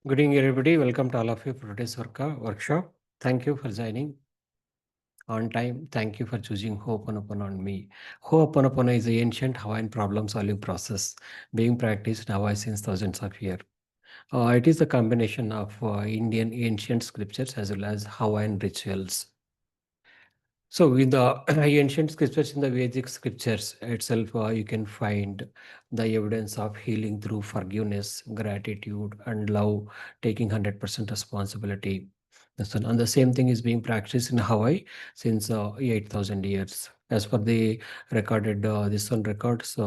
Good evening, everybody. Welcome to all of you for today's workshop. Thank you for joining on time. Thank you for choosing Hooponopono on me. Hooponopono is the ancient Hawaiian problem-solving process being practiced in Hawaii since thousands of years. It is a combination of Indian ancient scriptures as well as Hawaiian rituals. So, in the ancient scriptures, in the Vedic scriptures itself, you can find the evidence of healing through forgiveness, gratitude, and love, taking 100% responsibility. And the same thing is being practiced in Hawaii since 8,000 years. As per the recorded, this one records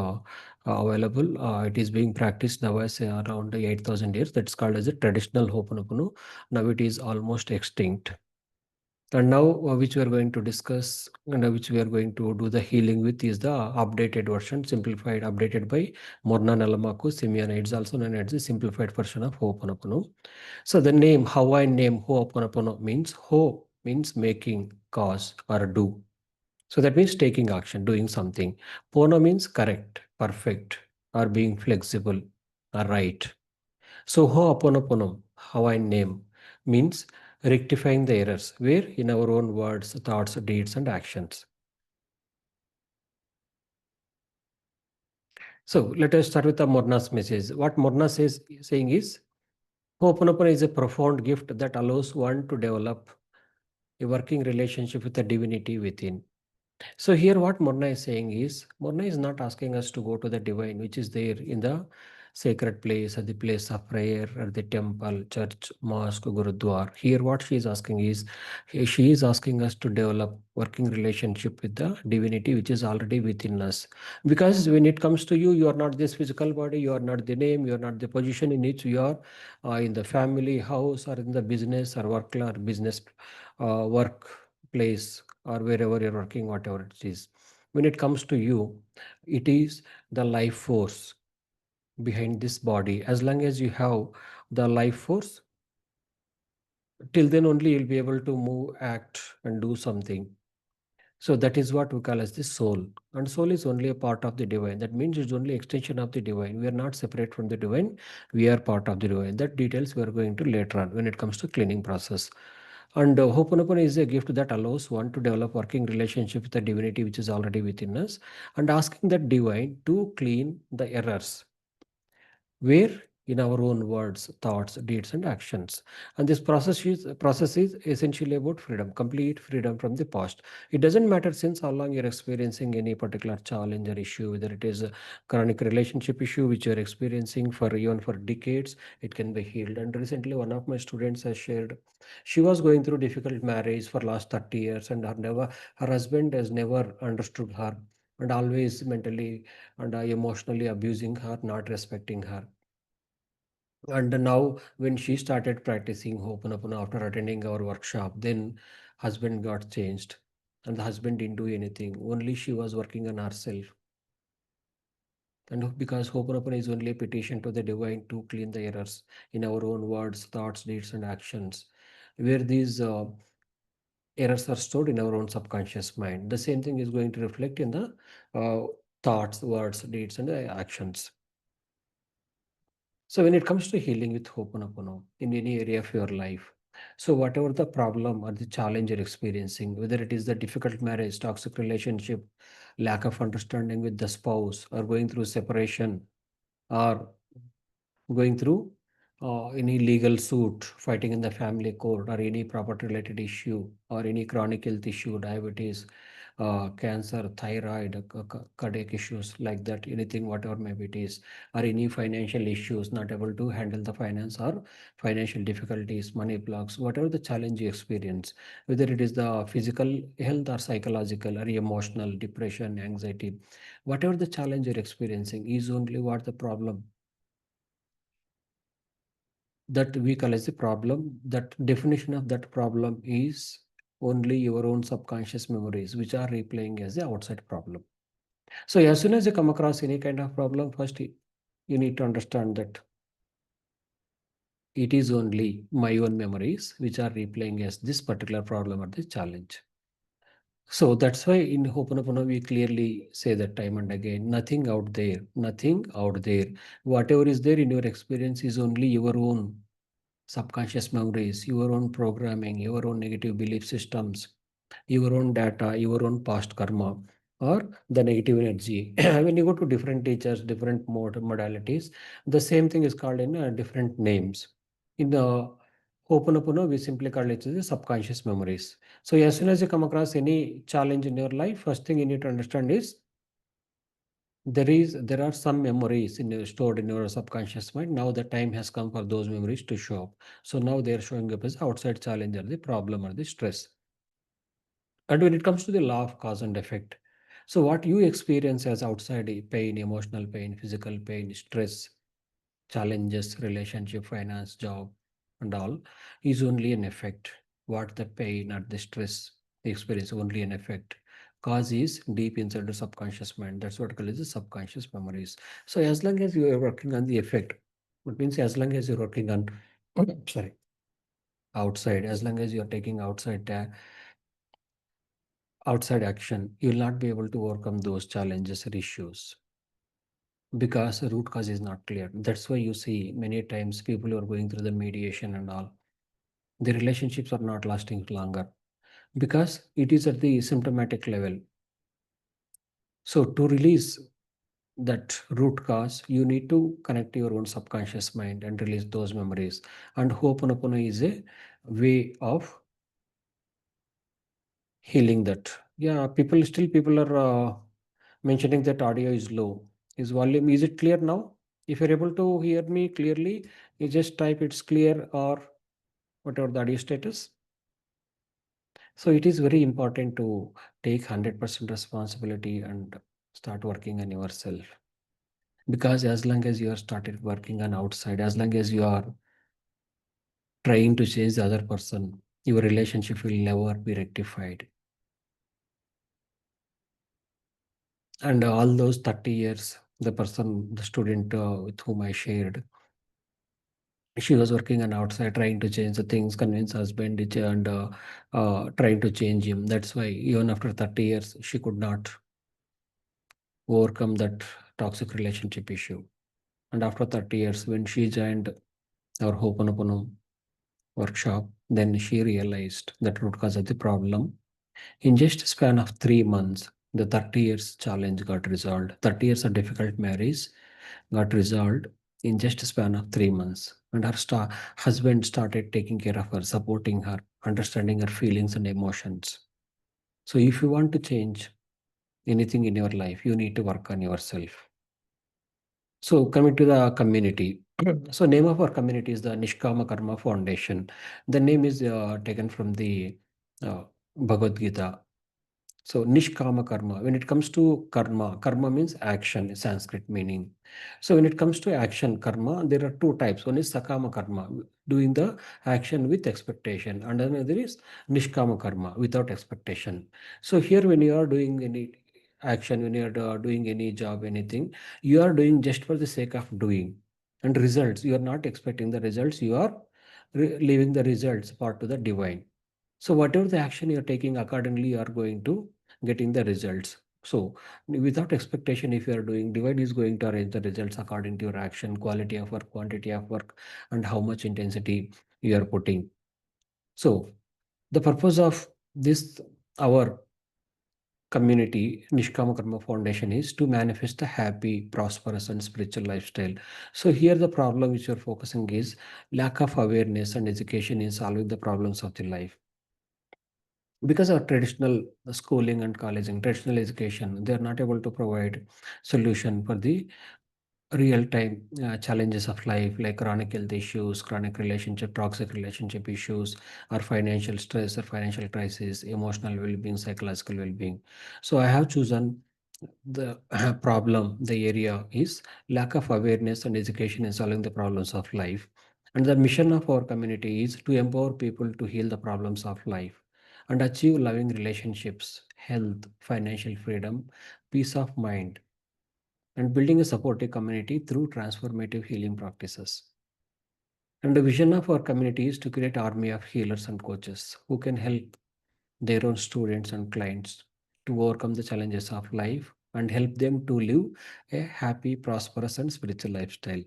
available, it is being practiced now as around 8,000 years. That's called as a traditional Ho'oponopono. Now it is almost extinct. And now, which we are going to discuss and which we are going to do the healing with is the updated version, simplified, updated by Morna Nalamaku Simiana. It's also known as the simplified version of Ho'oponopono. So the name, Hawaiian name Ho'oponopono means Ho means making, cause, or do. So that means taking action, doing something. Pono means correct, perfect, or being flexible, or right. So Ho'oponopono, Hawaiian name, means rectifying the errors, where in our own words, thoughts, deeds, and actions. So let us start with the Morna's message. What Morna says saying is, Ho'oponopono is a profound gift that allows one to develop a working relationship with the divinity within. So here what Morna is saying is, Morna is not asking us to go to the divine, which is there in the sacred place, at the place of prayer, at the temple, church, mosque, gurudwar. Here what she is asking is, she is asking us to develop working relationship with the divinity which is already within us. Because when it comes to you, you are not this physical body, you are not the name, you are not the position in which you are in the family, house, or in the business or work or business work place or wherever you're working, whatever it is. When it comes to you, it is the life force behind this body. As long as you have the life force, till then only you'll be able to move, act, and do something. So that is what we call as the soul. And soul is only a part of the divine. That means it's only extension of the divine. We are not separate from the divine. We are part of the divine. That details we are going to later on when it comes to cleaning process. And Ho'oponopono is a gift that allows one to develop working relationship with the divinity which is already within us, and asking that divine to clean the errors where in our own words, thoughts, deeds, and actions. And this process is essentially about freedom, complete freedom from the past. It doesn't matter since how long you're experiencing any particular challenge or issue, whether it is a chronic relationship issue which you're experiencing for even for decades, it can be healed. And recently, one of my students has shared she was going through difficult marriage for last 30 years, and her husband has never understood her and always mentally and emotionally abusing her, not respecting her. And now, when she started practicing Ho'oponopono after attending our workshop, then husband got changed, and the husband didn't do anything. Only she was working on herself. And because Ho'oponopono is only a petition to the divine to clean the errors in our own words, thoughts, deeds, and actions, where these errors are stored in our own subconscious mind. The same thing is going to reflect in the thoughts, words, deeds, and actions. So when it comes to healing with Ho'oponopono in any area of your life, so whatever the problem or the challenge you're experiencing, whether it is the difficult marriage, toxic relationship, lack of understanding with the spouse, or going through separation, or going through any legal suit, fighting in the family court, or any property related issue, or any chronic health issue, diabetes, cancer, thyroid, cardiac issues like that, anything, whatever maybe it is, or any financial issues, not able to handle the finance or financial difficulties, money blocks, whatever the challenge you experience, whether it is the physical health or psychological or emotional, depression, anxiety, whatever the challenge you're experiencing is only what the problem that we call as a problem. That definition of that problem is only your own subconscious memories which are replaying as the outside problem. So as soon as you come across any kind of problem, first you need to understand that it is only my own memories which are replaying as this particular problem or this challenge. So that's why in Ho'oponopono we clearly say that time and again, nothing out there, nothing out there. Whatever is there in your experience is only your own subconscious memories, your own programming, your own negative belief systems, your own data, your own past karma, or the negative energy. When you go to different teachers, different modalities, the same thing is called in different names. In the Hoponopono, we simply call it the subconscious memories. So as soon as you come across any challenge in your life, first thing you need to understand is there are some memories stored in your subconscious mind. Now the time has come for those memories to show up. So now they are showing up as outside challenge or the problem or the stress. And when it comes to the law of cause and effect, so what you experience as outside pain, emotional pain, physical pain, stress, challenges, relationship, finance, job, and all is only an effect. What the pain or the stress experience only an effect. Cause is deep inside the subconscious mind. That's what called as the subconscious memories. So as long as you are working on the effect, it means as long as you're working on sorry outside, as long as you're taking outside action, you will not be able to overcome those challenges or issues because the root cause is not clear. That's why you see many times people who are going through the mediation and all, the relationships are not lasting longer because it is at the symptomatic level. So to release that root cause, you need to connect your own subconscious mind and release those memories. And Ho'oponopono is a way of healing that. Yeah, people are mentioning that audio is low. Is volume, is it clear now? If you're able to hear me clearly, you just type it's clear or whatever the audio status. So it is very important to take 100% responsibility and start working on yourself. Because as long as you are started working on outside, as long as you are trying to change the other person, your relationship will never be rectified. And all those 30 years, the student with whom I shared, she was working on outside, trying to change the things, convince husband, and trying to change him. That's why even after 30 years, she could not overcome that toxic relationship issue. And after 30 years, when she joined our Ho'oponopono workshop, then she realized that root cause of the problem. In just a span of 3 months, the 30 years challenge got resolved. 30 years of difficult marriage got resolved in just a span of 3 months. And her husband started taking care of her, supporting her, understanding her feelings and emotions. So if you want to change anything in your life, you need to work on yourself. So coming to the community. So name of our community is the Nishkama Karma Foundation. The name is taken from the uh, Bhagavad Gita. So Nishkama Karma. When it comes to karma, karma means action, Sanskrit meaning. So when it comes to action, karma, there are two types. One is Sakama Karma, doing the action with expectation, and another is Nishkama Karma, without expectation. So here, when you are doing any action, when you are doing any job, anything, you are doing just for the sake of doing. And results, you are not expecting the results, you are leaving the results part to the divine. So whatever the action you're taking, accordingly you are going to getting the results. So without expectation, if you are doing, divine is going to arrange the results according to your action, quality of work, quantity of work, and how much intensity you are putting. So the purpose of this, our community, Nishkama Karma Foundation, is to manifest a happy, prosperous, and spiritual lifestyle. So here the problem which you're focusing is lack of awareness and education in solving the problems of the life. Because our traditional schooling and colleging, traditional education, they are not able to provide solution for the real-time challenges of life, like chronic health issues, chronic relationship, toxic relationship issues, or financial stress or financial crisis, emotional well-being, psychological well-being. So I have chosen the problem, the area is lack of awareness and education in solving the problems of life. And the mission of our community is to empower people to heal the problems of life and achieve loving relationships, health, financial freedom, peace of mind, and building a supportive community through transformative healing practices. And the vision of our community is to create army of healers and coaches who can help their own students and clients to overcome the challenges of life and help them to live a happy, prosperous, and spiritual lifestyle.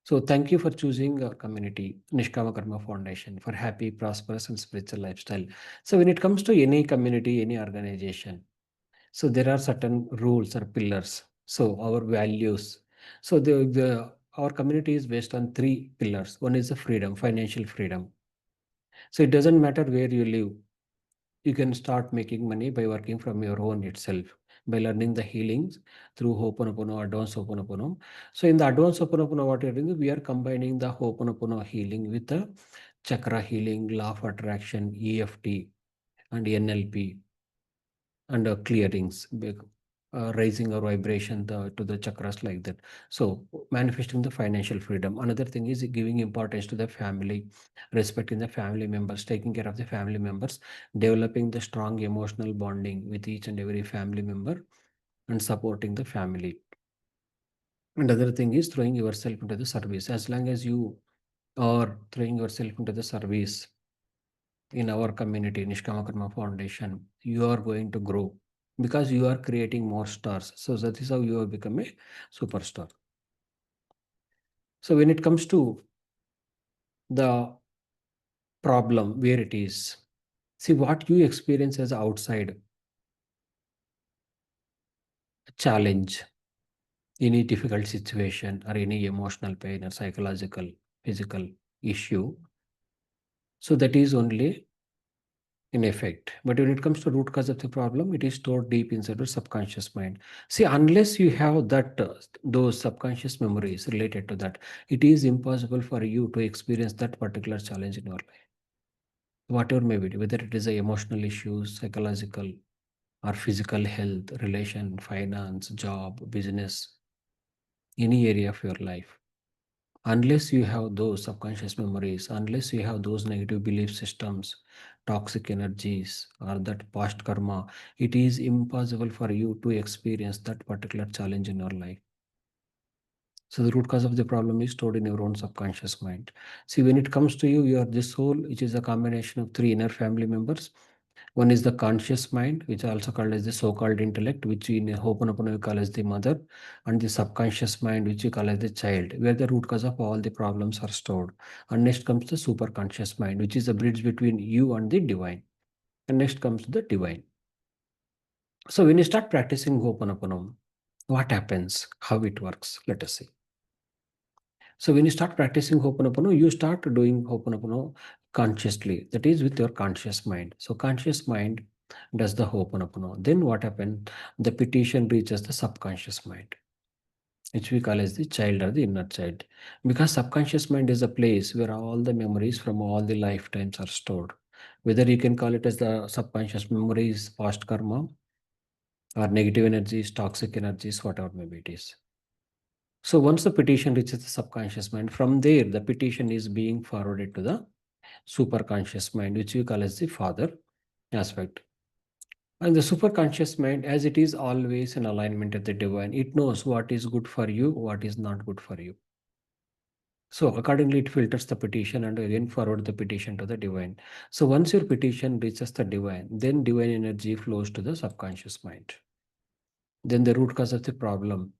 So thank you for choosing our community, Nishkama Karma Foundation, for happy, prosperous, and spiritual lifestyle. So when it comes to any community, any organization, so there are certain rules or pillars. So our values. So the our community is based on three pillars. One is the freedom, financial freedom. So it doesn't matter where you live. You can start making money by working from your own itself, by learning the healings through Hoponopono, advanced Hoponopono. So in the advanced Hoponopono, what we are doing, we are combining the Hoponopono healing with the chakra healing, law of attraction, EFT, and NLP, and clearings, raising our vibration to the chakras like that. So manifesting the financial freedom. Another thing is giving importance to the family, respecting the family members, taking care of the family members, developing the strong emotional bonding with each and every family member, and supporting the family. And other thing is throwing yourself into the service. As long as you are throwing yourself into the service in our community, Nishkama Karma Foundation, you are going to grow because you are creating more stars. So that is how you have become a superstar. So when it comes to the problem, where it is, see what you experience as outside challenge, any difficult situation or any emotional pain or psychological, physical issue. So that is only in effect. But when it comes to root cause of the problem, it is stored deep inside your subconscious mind. See, unless you have that those subconscious memories related to that, it is impossible for you to experience that particular challenge in your life. Whatever may be, whether it is a emotional issues, psychological or physical health, relation, finance, job, business, any area of your life. Unless you have those subconscious memories, unless you have those negative belief systems, toxic energies, or that past karma, it is impossible for you to experience that particular challenge in your life. So the root cause of the problem is stored in your own subconscious mind. See, when it comes to you, you are this soul, which is a combination of three inner family members. One is the conscious mind, which is also called as the so-called intellect, which in Ho'oponopono we call as the mother, and the subconscious mind, which we call as the child, where the root cause of all the problems are stored. And next comes the superconscious mind, which is the bridge between you and the divine. And next comes the divine. So when you start practicing Ho'oponopono, what happens? How it works? Let us see. So when you start practicing Ho'oponopono, you start doing Ho'oponopono consciously. That is with your conscious mind. So conscious mind does the Ho'oponopono. Then what happened? The petition reaches the subconscious mind, which we call as the child or the inner child. Because subconscious mind is a place where all the memories from all the lifetimes are stored. Whether you can call it as the subconscious memories, past karma, or negative energies, toxic energies, whatever maybe it is. So once the petition reaches the subconscious mind, from there the petition is being forwarded to the superconscious mind, which we call as the father aspect. And the superconscious mind, as it is always in alignment with the divine, it knows what is good for you, what is not good for you. So accordingly, it filters the petition and again forward the petition to the divine. So once your petition reaches the divine, then divine energy flows to the subconscious mind. Then the root cause of the problem,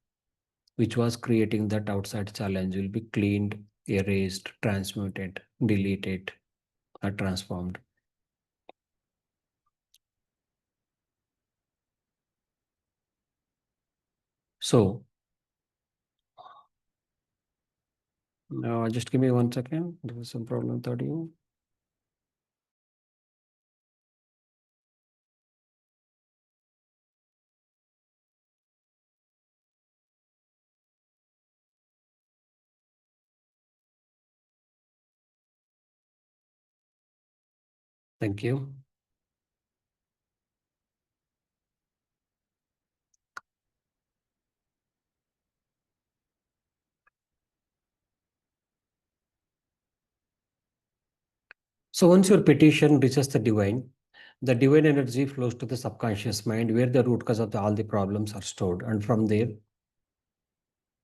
which was creating that outside challenge, will be cleaned, erased, transmuted, deleted, or transformed. So, just give me 1 second. There was some problem with audio. Thank you. So once your petition reaches the divine energy flows to the subconscious mind where the root cause of all the problems are stored. And from there,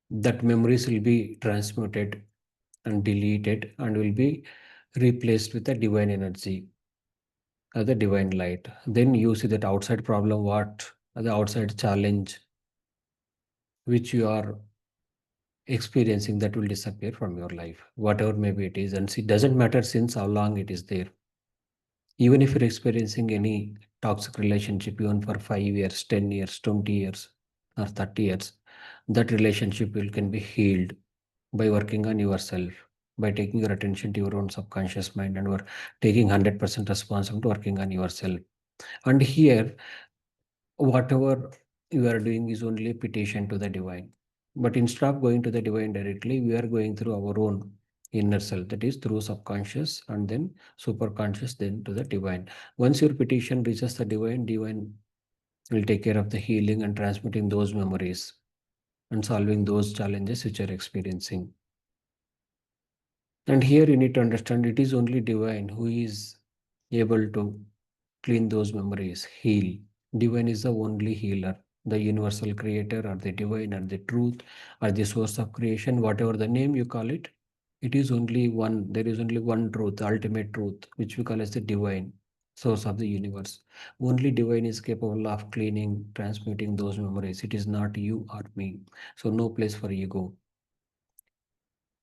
that memories will be transmuted and deleted and will be replaced with the divine energy, the divine light. Then you see that outside problem, what the outside challenge which you are experiencing that will disappear from your life, whatever maybe it is. And it doesn't matter since how long it is there. Even if you're experiencing any toxic relationship, even for 5 years, 10 years, 20 years, or 30 years, that relationship will can be healed by working on yourself, by taking your attention to your own subconscious mind and we're taking 100% responsibility working on yourself. And here, whatever you are doing is only a petition to the divine. But instead of going to the divine directly, we are going through our own inner self, that is through subconscious and then superconscious, then to the divine. Once your petition reaches the divine, divine will take care of the healing and transmitting those memories and solving those challenges which you are experiencing. And here you need to understand it is only divine who is able to clean those memories, heal. Divine is the only healer, the universal creator, or the divine, or the truth, or the source of creation, whatever the name you call it. It is only one, there is only one truth, the ultimate truth, which we call as the divine source of the universe. Only divine is capable of cleaning, transmuting those memories. It is not you or me. So no place for ego.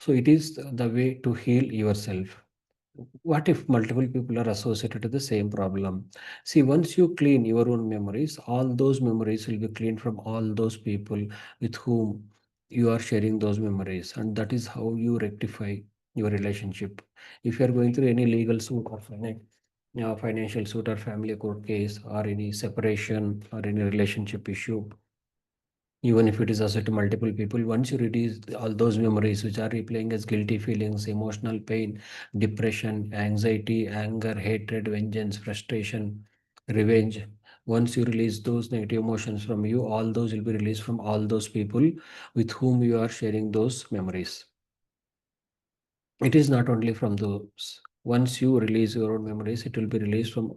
So it is the way to heal yourself. What if multiple people are associated to the same problem? See, once you clean your own memories, all those memories will be cleaned from all those people with whom you are sharing those memories. And that is how you rectify your relationship. If you are going through any legal suit or financial suit or family court case or any separation or any relationship issue, even if it is also to multiple people, once you release all those memories which are replaying as guilty feelings, emotional pain, depression, anxiety, anger, hatred, vengeance, frustration, revenge, once you release those negative emotions from you, all those will be released from all those people with whom you are sharing those memories. It is not only from those. Once you release your own memories, it will be released from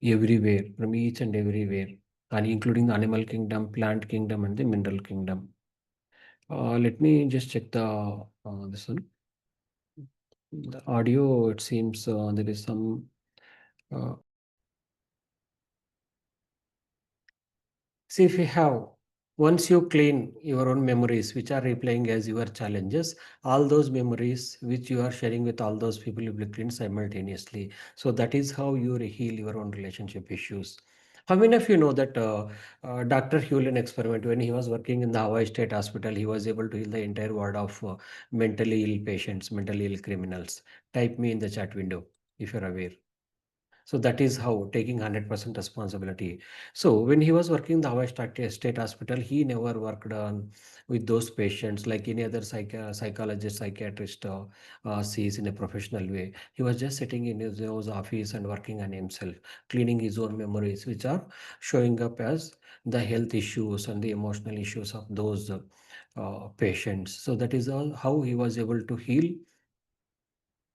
everywhere, from each and everywhere, and including the animal kingdom, plant kingdom, and the mineral kingdom. Let me just check the this one. The audio, it seems there is some. Uh, See, if you have, once you clean your own memories, which are replaying as your challenges, all those memories which you are sharing with all those people will be cleaned simultaneously. So that is how you heal your own relationship issues. How many of you know that Dr. Hewlin experiment, when he was working in the Hawaii State Hospital, he was able to heal the entire ward of mentally ill patients, mentally ill criminals? Type me in the chat window if you're aware. So that is how taking 100% responsibility. So when he was working in the Hawaii State Hospital, he never worked on with those patients like any other psychologist, psychiatrist sees in a professional way. He was just sitting in his office and working on himself, cleaning his own memories, which are showing up as the health issues and the emotional issues of those patients. So that is all how he was able to heal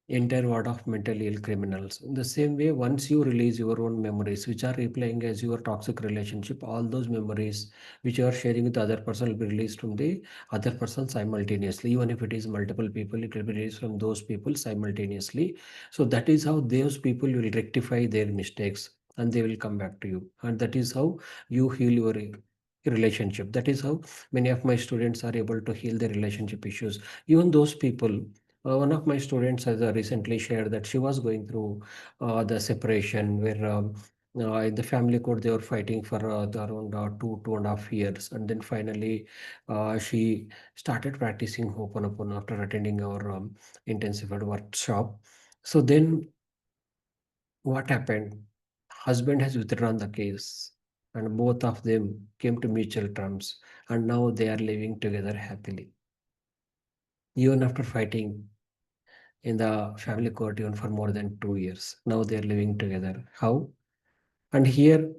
entire ward of mentally ill criminals. In the same way, once you release your own memories, which are replaying as your toxic relationship, all those memories which you are sharing with the other person will be released from the other person simultaneously. Even if it is multiple people, it will be released from those people simultaneously. So that is how those people will rectify their mistakes and they will come back to you. And that is how you heal your relationship. That is how many of my students are able to heal their relationship issues. Even those people, one of my students has recently shared that she was going through the separation where in the family court they were fighting for around 2.5 years, and then finally she started practicing Ho'oponopono after attending our intensified workshop. So then what happened? Husband has withdrawn the case, and both of them came to mutual terms, and now they are living together happily, even after fighting in the family court even for more than 2 years. Now they are living together. How? And here,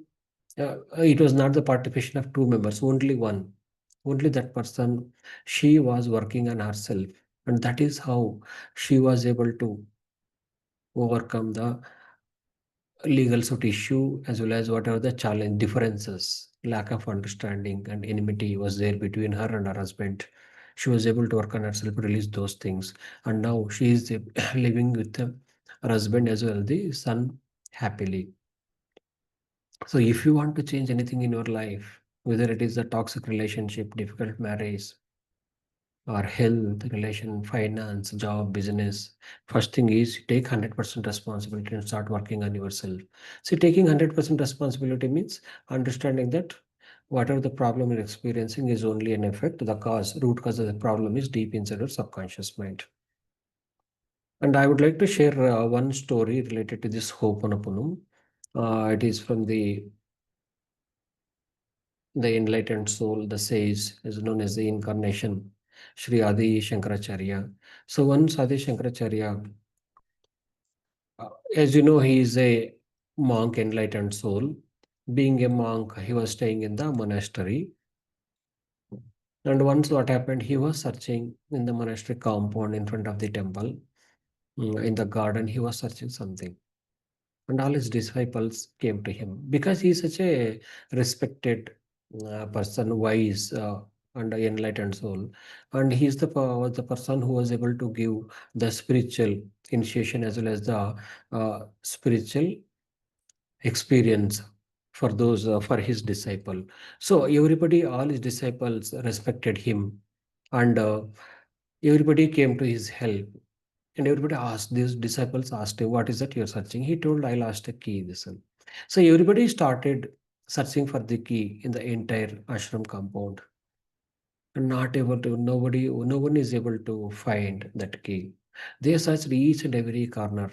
it was not the participation of two members, only one. Only that person, she was working on herself. And that is how she was able to overcome the legal suit issue as well as whatever the challenge, differences, lack of understanding, and enmity was there between her and her husband. She was able to work on herself, release those things, and now she is living with her husband as well, the son, happily. So, if you want to change anything in your life, whether it is a toxic relationship, difficult marriage, or health, relation, finance, job, business, first thing is take 100% responsibility and start working on yourself. See, taking 100% responsibility means understanding that whatever the problem you're experiencing is only an effect. The root cause of the problem is deep inside your subconscious mind. And I would like to share one story related to this Ho'oponopono. It is from the enlightened soul, the sage, is known as the incarnation, Sri Adi Shankaracharya. So once Adi Shankaracharya, as you know, he is a monk, enlightened soul. Being a monk, he was staying in the monastery. And once what happened, he was searching in the monastery compound in front of the temple, in the garden, he was searching something. And all his disciples came to him because he is such a respected person, wise and enlightened soul, and he is the person who was able to give the spiritual initiation as well as the spiritual experience for those for his disciple. So everybody, all his disciples respected him, and everybody came to his help. And everybody asked, these disciples asked him, what is that you're searching? He told, I lost a key. This one. So everybody started searching for the key in the entire ashram compound. And not able to, no one is able to find that key. They searched each and every corner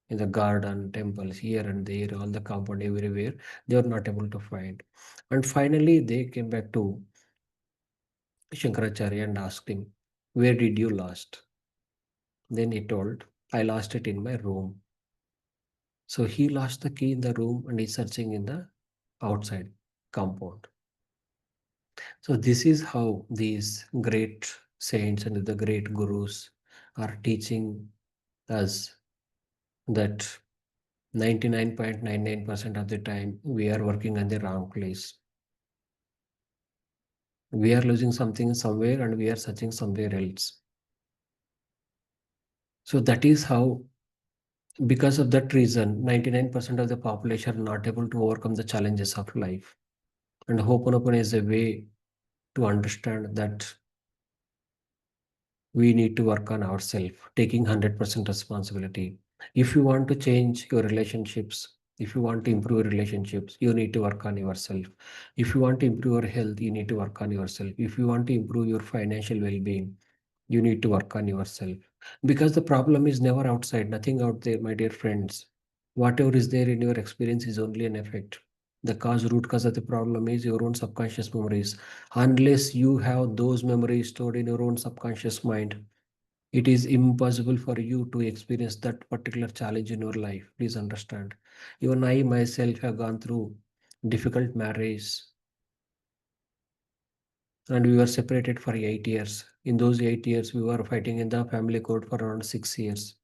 in the garden, temples, here and there, all the compound, everywhere. They were not able to find. And finally, they came back to Shankaracharya and asked him, where did you lost? Then he told, I lost it in my room. So he lost the key in the room and he's searching in the outside compound. So this is how these great saints and the great gurus are teaching us that 99.99% of the time we are working on the wrong place. We are losing something somewhere and we are searching somewhere else. So that is how, because of that reason, 99% of the population are not able to overcome the challenges of life. And Ho'oponopono is a way to understand that we need to work on ourselves, taking 100% responsibility. If you want to change your relationships, if you want to improve your relationships, you need to work on yourself. If you want to improve your health, you need to work on yourself. If you want to improve your financial well-being, you need to work on yourself. Because the problem is never outside, nothing out there, my dear friends. Whatever is there in your experience is only an effect. The root cause of the problem is your own subconscious memories. Unless you have those memories stored in your own subconscious mind, it is impossible for you to experience that particular challenge in your life. Please understand. Even I myself have gone through difficult marriage, and we were separated for 8 years. In those 8 years, we were fighting in the family court for around 6 years.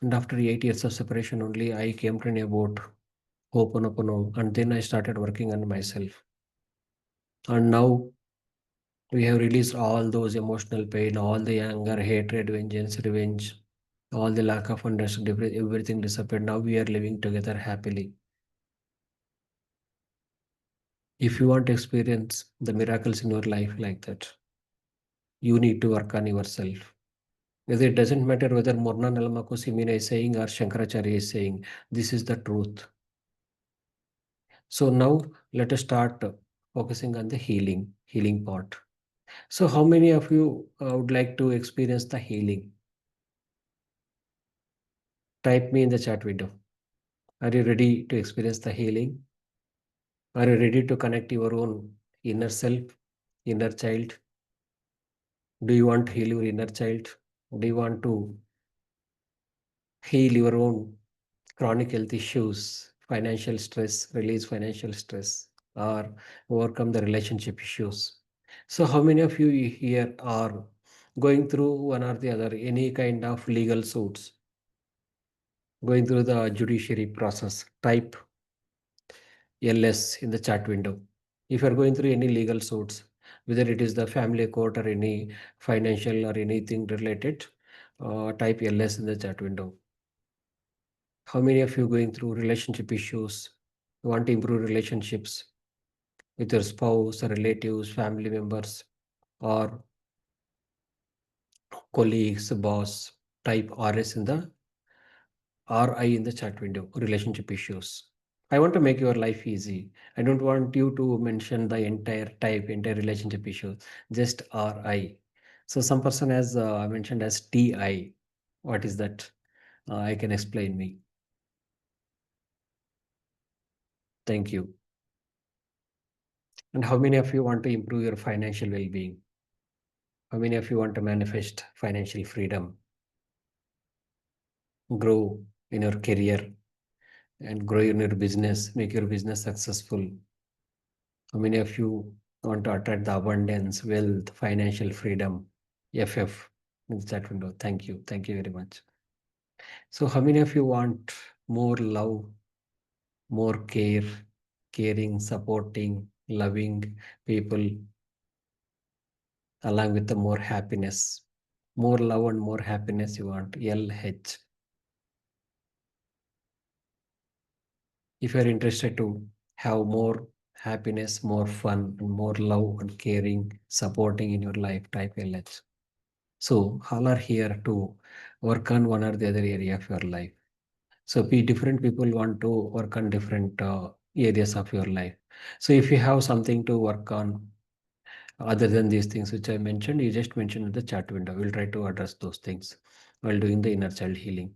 And after 8 years of separation only, I came to know about Ho'oponopono, and then I started working on myself. And now we have released all those emotional pain, all the anger, hatred, vengeance, revenge, all the lack of understanding, everything disappeared. Now we are living together happily. If you want to experience the miracles in your life like that, you need to work on yourself. Whether it doesn't matter whether Morna Nalamaku Simina is saying or Shankaracharya is saying, this is the truth. So now let us start focusing on the healing part. So how many of you would like to experience the healing? Type me in the chat window. Are you ready to experience the healing? Are you ready to connect your own inner self, inner child? Do you want to heal your inner child? Do you want to heal your own chronic health issues, financial stress, release financial stress, or overcome the relationship issues? So, how many of you here are going through one or the other, any kind of legal suits, going through the judiciary process? Type LS in the chat window. If you are going through any legal suits, whether it is the family court or any financial or anything related, type LS in the chat window. How many of you going through relationship issues, want to improve relationships? with your spouse, relatives, family members, or colleagues, boss. Type RS in the RI in the chat window. Relationship issues. I want to make your life easy. I don't want you to mention the entire relationship issues. Just RI. So some person has mentioned as TI. What is that? I can explain me. Thank you. And how many of you want to improve your financial well-being? How many of you want to manifest financial freedom, grow in your career, and grow in your business, make your business successful? How many of you want to attract the abundance, wealth, financial freedom? FF in the chat window. Thank you. Thank you very much. So, how many of you want more love, more care, caring, supporting, loving people, along with the more happiness? More love and more happiness you want. LH. If you're interested to have more happiness, more fun, and more love and caring, supporting in your life, type LH. So all are here to work on one or the other area of your life. So different people want to work on different areas of your life. So if you have something to work on other than these things which I mentioned, you just mention in the chat window. We'll try to address those things while doing the inner child healing.